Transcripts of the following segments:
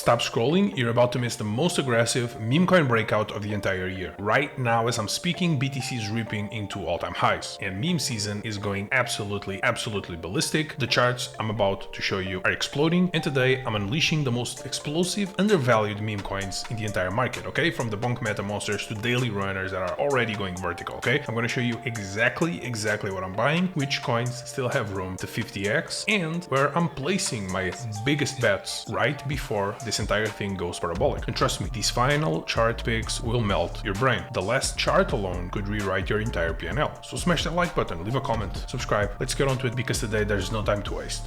stop scrolling, you're about to miss the most aggressive meme coin breakout of the entire year. Right now as I'm speaking, BTC is ripping into all-time highs and meme season is going absolutely ballistic. The charts I'm about to show you are exploding, and today I'm unleashing the most explosive, undervalued meme coins in the entire market, okay? From the bonk meta monsters to daily runners that are already going vertical, okay? I'm gonna show you exactly what I'm buying, which coins still have room to 50x, and where I'm placing my biggest bets right before this entire thing goes parabolic. And trust me, these final chart picks will melt your brain. The last chart alone could rewrite your entire PNL. So smash that like button, leave a comment, subscribe. Let's get on to it because today there's no time to waste.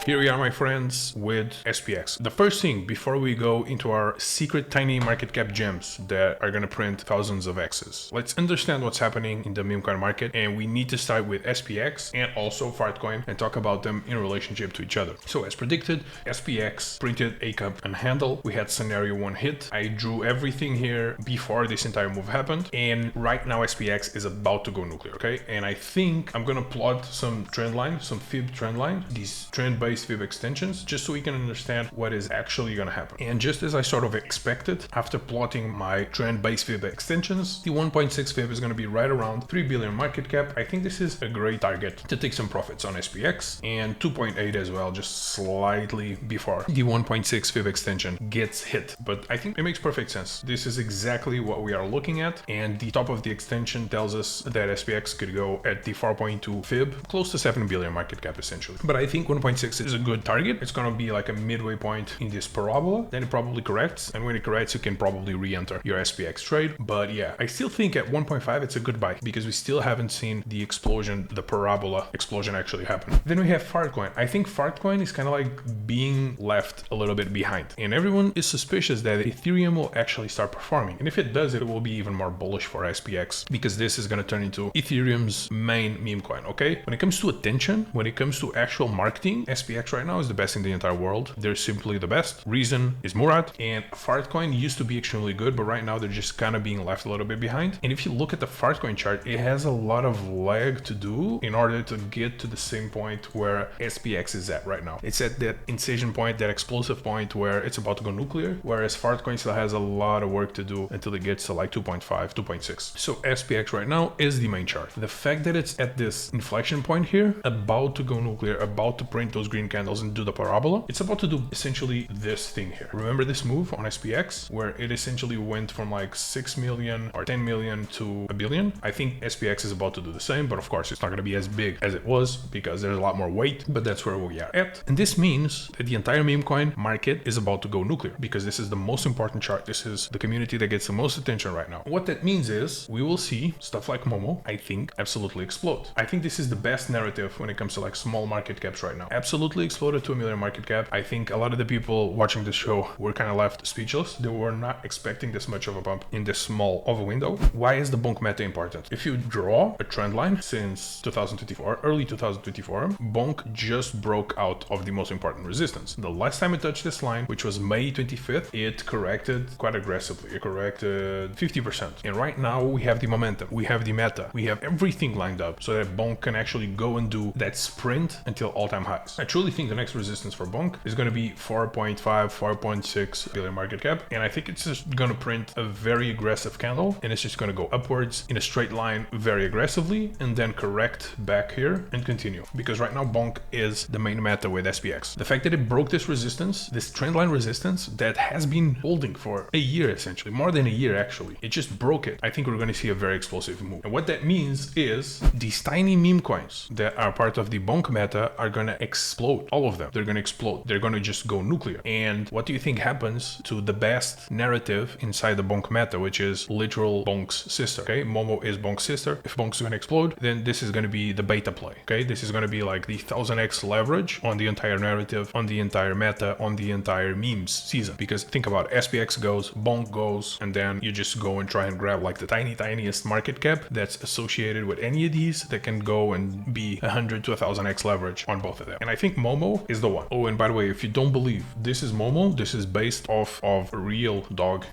Here we are, my friends, with SPX. The first thing before we go into our secret tiny market cap gems that are gonna print thousands of X's, let's understand what's happening in the meme coin market, and we need to start with SPX and also Fartcoin and talk about them in relationship to each other. So as predicted, SPX printed a cup and handle. We had scenario 1 hit. I drew everything here before this entire move happened, and right now SPX is about to go nuclear, okay? And I think I'm gonna plot some trend line, some fib trend line, these trend-based fib extensions, just so we can understand what is actually going to happen. And just as I sort of expected, after plotting my trend-based fib extensions, the 1.6 fib is going to be right around 3 billion market cap. I think this is a great target to take some profits on SPX, and 2.8 as well, just slightly before the 1.6 fib extension gets hit. But I think it makes perfect sense. This is exactly what we are looking at, and the top of the extension tells us that SPX could go at the 4.2 fib, close to 7 billion market cap essentially. But I think 1.6 is a good target. It's gonna be like a midway point in this parabola, then it probably corrects, and when it corrects you can probably re-enter your SPX trade. But yeah, I still think at 1.5 it's a good buy because we still haven't seen the explosion, the parabola explosion actually happen. Then we have Fartcoin. I think Fartcoin is kind of like being left a little bit behind, and everyone is suspicious that Ethereum will actually start performing, and if it does, it will be even more bullish for SPX because this is going to turn into Ethereum's main meme coin, okay? When it comes to attention, when it comes to actual marketing, SPX right now is the best in the entire world. They're simply the best. Reason is Murat, and Fartcoin used to be extremely good, but right now they're just kind of being left a little bit behind. And if you look at the Fartcoin chart, it has a lot of lag to do in order to get to the same point where SPX is at right now. It's at that incision point, that explosive point where it's about to go nuclear, whereas Fartcoin still has a lot of work to do until it gets to like 2.5, 2.6. So SPX right now is the main chart. The fact that it's at this inflection point here, about to go nuclear, about to print those green candles and do the parabola, it's about to do essentially this thing here. Remember this move on SPX where it essentially went from like 6 million or 10 million to a billion? I think SPX is about to do the same, but of course it's not going to be as big as it was because there's a lot more weight, but that's where we are at. And this means that the entire meme coin market is about to go nuclear because this is the most important chart. This is the community that gets the most attention right now. What that means is we will see stuff like Momo, I think, absolutely explode. I think this is the best narrative when it comes to like small market caps right now. Absolutely exploded to a million market cap. I think a lot of the people watching this show were kind of left speechless. They were not expecting this much of a bump in this small of a window. Why is the bonk meta important? If you draw a trend line since 2024, early 2024, bonk just broke out of the most important resistance. The last time it touched this line, which was May 25th, it corrected quite aggressively. It corrected 50%. And right now we have the momentum, we have the meta, we have everything lined up so that bonk can actually go and do that sprint until all-time highs. I truly think the next resistance for bonk is going to be 4.5, 4.6 billion market cap, and I think it's just going to print a very aggressive candle, and it's just going to go upwards in a straight line very aggressively and then correct back here and continue, because right now bonk is the main meta with SPX. The fact that it broke this resistance, this trendline resistance that has been holding for a year, essentially more than a year actually, it just broke it. I think we're going to see a very explosive move, and what that means is these tiny meme coins that are part of the bonk meta are going to explode. All of them, they're going to explode. They're going to just go nuclear. And what do you think happens to the best narrative inside the bonk meta, which is literal bonk's sister? Okay, Momo is bonk's sister. If bonk's going to explode, then this is going to be the beta play. Okay, this is going to be like the 1000x leverage on the entire narrative, on the entire meta, on the entire memes season. Because think about it, SPX goes, bonk goes, and then you just go and try and grab like the tiniest market cap that's associated with any of these that can go and be 100 to 1000x leverage on both of them. And I think think MOMO is the one. Oh, and by the way, if you don't believe this is MOMO, this is based off of a real dog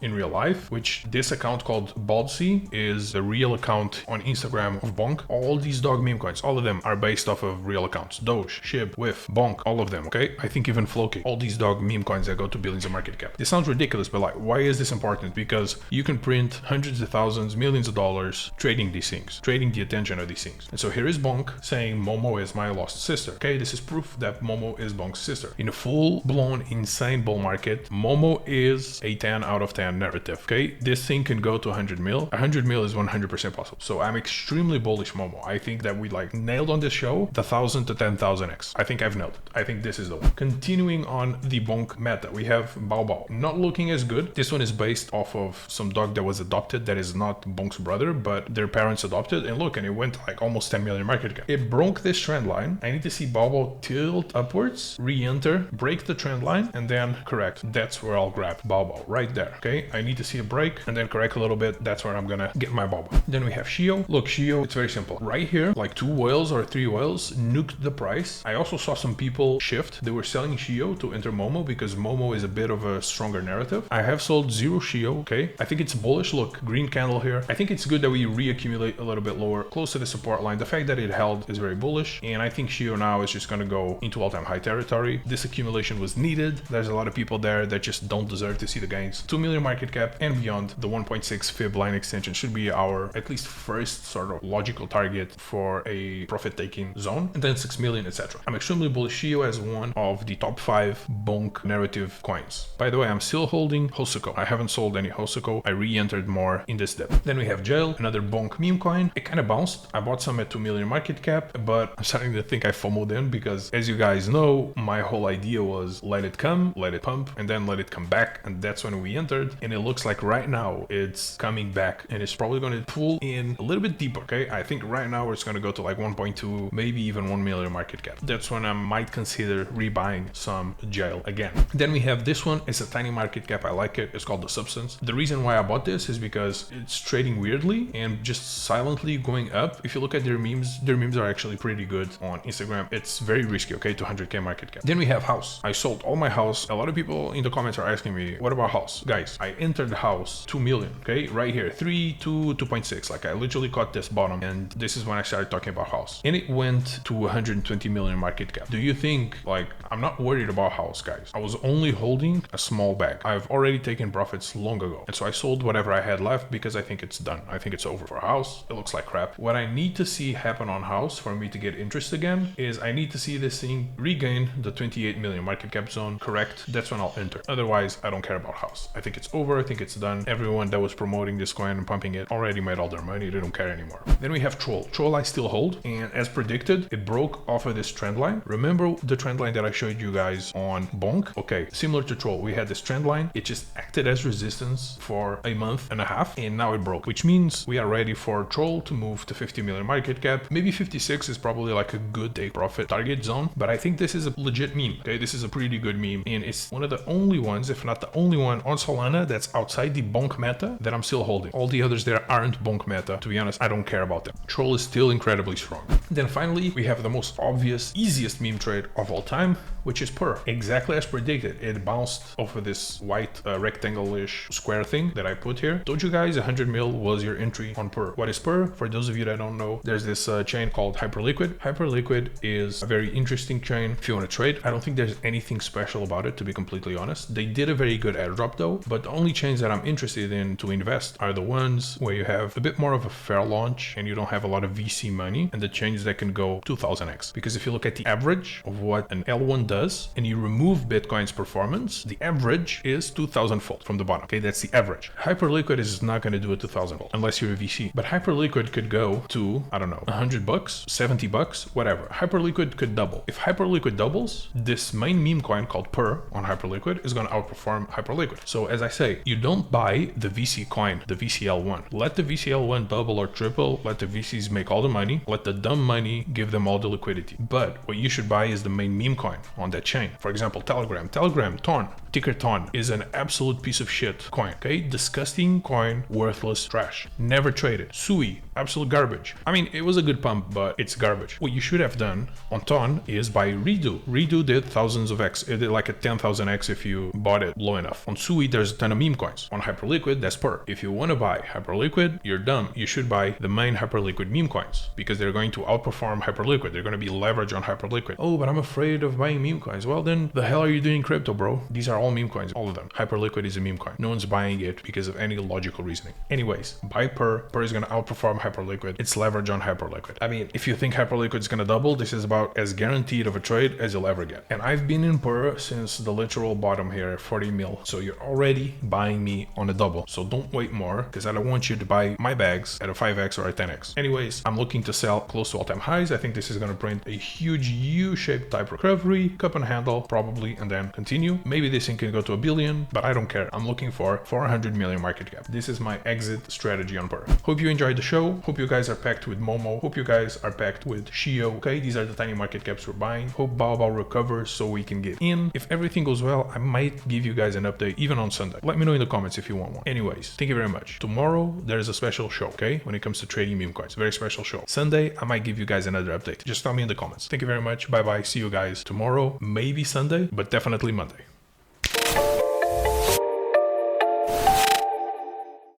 in real life, which this account called 𝗿𝗲𝗾𝗧𝗡𝗥 is the real account on Instagram of Bonk. All these dog meme coins, all of them are based off of real accounts. Doge, Shib, Whiff, Bonk, all of them, okay? I think even Floki, all these dog meme coins that go to billions of market cap. This sounds ridiculous, but like, why is this important? Because you can print hundreds of thousands, millions of dollars trading these things, trading the attention of these things. And so here is Bonk saying MOMO is my lost sister, okay? This is proof that MOMO is Bonk's sister. In a full-blown insane bull market, MOMO is a 10 out of 10 narrative, okay? This thing can go to 100 mil. 100 mil is 100% possible. So I'm extremely bullish MOMO. I think that we like nailed on this show the 1,000 to 10,000x. I think I've nailed it. I think this is the one. Continuing on the Bonk meta, we have 𝗏𝗏𝗏. Not looking as good. This one is based off of some dog that was adopted that is not Bonk's brother, but their parents adopted. And look, and it went like almost 10 million market cap. It broke this trend line. I need to see 𝗏𝗏𝗏 tilt upwards, re-enter, break the trend line, and then correct. That's where I'll grab 𝗏𝗏𝗏 right there. Okay, I need to see a break and then correct a little bit. That's where I'm gonna get my 𝗏𝗏𝗏. Then we have 𝗘𝗫𝗔𝗏. Look, 𝗘𝗫𝗔𝗏, it's very simple. Right here, like 2 whales or 3 whales nuked the price. I also saw some people shift. They were selling 𝗘𝗫𝗔𝗏 to enter MOMO because MOMO is a bit of a stronger narrative. I have sold 0 𝗘𝗫𝗔𝗏. Okay, I think it's bullish. Look, green candle here. I think it's good that we reaccumulate a little bit lower, close to the support line. The fact that it held is very bullish, and I think 𝗘𝗫𝗔𝗏 now is just gonna go into all-time high territory. This accumulation was needed. There's a lot of people there that just don't deserve to see the gains. 2 million market cap and beyond. The 1.6 fib line extension should be our at least first sort of logical target for a profit-taking zone, and then 6 million, etc. I'm extremely bullish 𝗘𝗫𝗔𝗏 as one of the top 5 Bonk narrative coins. By the way, I'm still holding 𝗿𝗏𝗏𝗏. I haven't sold any 𝗿𝗏𝗏𝗏. I re-entered more in this dip. Then we have 𝗘𝗫𝗏, another Bonk meme coin. It kind of bounced. I bought some at 2 million market cap, but I'm starting to think I FOMO'd in because, as you guys know, my whole idea was let it come, let it pump, and then let it come back, and that's when we entered. And it looks like right now it's coming back, and it's probably going to pull in a little bit deeper. Okay, I think right now it's going to go to like 1.2, maybe even 1 million market cap. That's when I might consider rebuying some 𝗘𝗫𝗏 again. Then we have this one. It's a tiny market cap. I like it. It's called the Substance. The reason why I bought this is because it's trading weirdly and just silently going up. If you look at their memes are actually pretty good on Instagram. It's very risky, okay, to 100k market cap. Then we have House. I sold all my House. A lot of people in the comments are asking me, what about House? Guys, I entered the House 2 million, okay, right here, 3, 2, 2.6. Like I literally caught this bottom, and this is when I started talking about House. And it went to 120 million market cap. Do you think, like, I'm not worried about House, guys. I was only holding a small bag. I've already taken profits long ago. And so I sold whatever I had left because I think it's done. I think it's over for House. It looks like crap. What I need to see happen on House for me to get interest again is I need to see this thing regain the 28 million market cap zone, correct? That's when I'll enter. Otherwise, I don't care about House. I think it's over. I think it's done. Everyone that was promoting this coin and pumping it already made all their money. They don't care anymore. Then we have Troll. Troll I still hold. And as predicted, it broke off of this trend line. Remember the trend line that I showed you guys on Bonk? Okay, similar to Troll, we had this trend line. It just acted as resistance for a month and a half, and now it broke, which means we are ready for Troll to move to 50 million market cap. Maybe 56 is probably like a good take profit target zone, but I think this is a legit meme. Okay, this is a pretty good meme, and it's one of the only ones, if not the only one on Solana that's outside the Bonk meta that I'm still holding. All the others there aren't Bonk meta. To be honest, I don't care about them. Troll is still incredibly strong. Then finally, we have the most obvious, easiest meme trade of all time, which is PER. Exactly as predicted, it bounced off of this white rectangle-ish square thing that I put here. Told you guys 100 mil was your entry on PER. What is PER? For those of you that don't know, there's this chain called Hyperliquid. Hyperliquid is a very interesting chain if you want to trade. I don't think there's anything special about it, to be completely honest. They did a very good airdrop though, but the only chains that I'm interested in to invest are the ones where you have a bit more of a fair launch and you don't have a lot of VC money, and the chains that can go 2000x. Because if you look at the average of what an L1 does and you remove Bitcoin's performance, the average is 2000-fold from the bottom. Okay, that's the average. Hyperliquid is not going to do it 2000-fold unless you're a VC. But Hyperliquid could go to, I don't know, $100, $70, whatever. Hyperliquid could double. If Hyperliquid doubles, this main meme coin called PER on Hyperliquid is going to outperform Hyperliquid. So as I say, you don't buy the VC coin, the VCL1. Let the VCL1 double or triple. Let the VCs make all the money. Let the dumb money give them all the liquidity. But what you should buy is the main meme coin on that chain. For example, Telegram, Torn. Ticker TON is an absolute piece of shit coin. Okay, disgusting coin, worthless trash. Never traded. Sui, absolute garbage. I mean, it was a good pump, but it's garbage. What you should have done on TON is buy Redo. Redo did thousands of X. It did like a 10,000X if you bought it low enough. On Sui, there's a ton of meme coins. On Hyperliquid, that's per. If you want to buy Hyperliquid, you're dumb. You should buy the main Hyperliquid meme coins because they're going to outperform Hyperliquid. They're going to be leveraged on Hyperliquid. Oh, but I'm afraid of buying meme coins. Well, then the hell are you doing in crypto, bro? These are all meme coins, all of them. Hyperliquid is a meme coin. No one's buying it because of any logical reasoning. Anyways, buy per. Per is going to outperform Hyperliquid. It's leverage on Hyperliquid. I mean, if you think Hyperliquid is going to double, this is about as guaranteed of a trade as you'll ever get. And I've been in per since the literal bottom here, 40 mil. So you're already buying me on a double. So don't wait more because I don't want you to buy my bags at a 5x or a 10x. Anyways, I'm looking to sell close to all-time highs. I think this is going to print a huge U-shaped type recovery, cup and handle probably, and then continue. Maybe this thing can go to $1 billion, but I don't care. I'm looking for 400 million market cap. This is my exit strategy on per. Hope you enjoyed the show. Hope you guys are packed with Momo. Hope you guys are packed with 𝗘𝗫𝗖𝗛𝗃. Okay, these are the tiny market caps we're buying. Hope 𝗵𝗊𝗋 recovers so we can get in. If everything goes well, I might give you guys an update even on Sunday. Let me know in the comments if you want one. Anyways, thank you very much. Tomorrow there's a special show, okay? When it comes to trading meme coins, very special show. Sunday, I might give you guys another update. Just tell me in the comments. Thank you very much. Bye bye. See you guys tomorrow, maybe Sunday, but definitely Monday.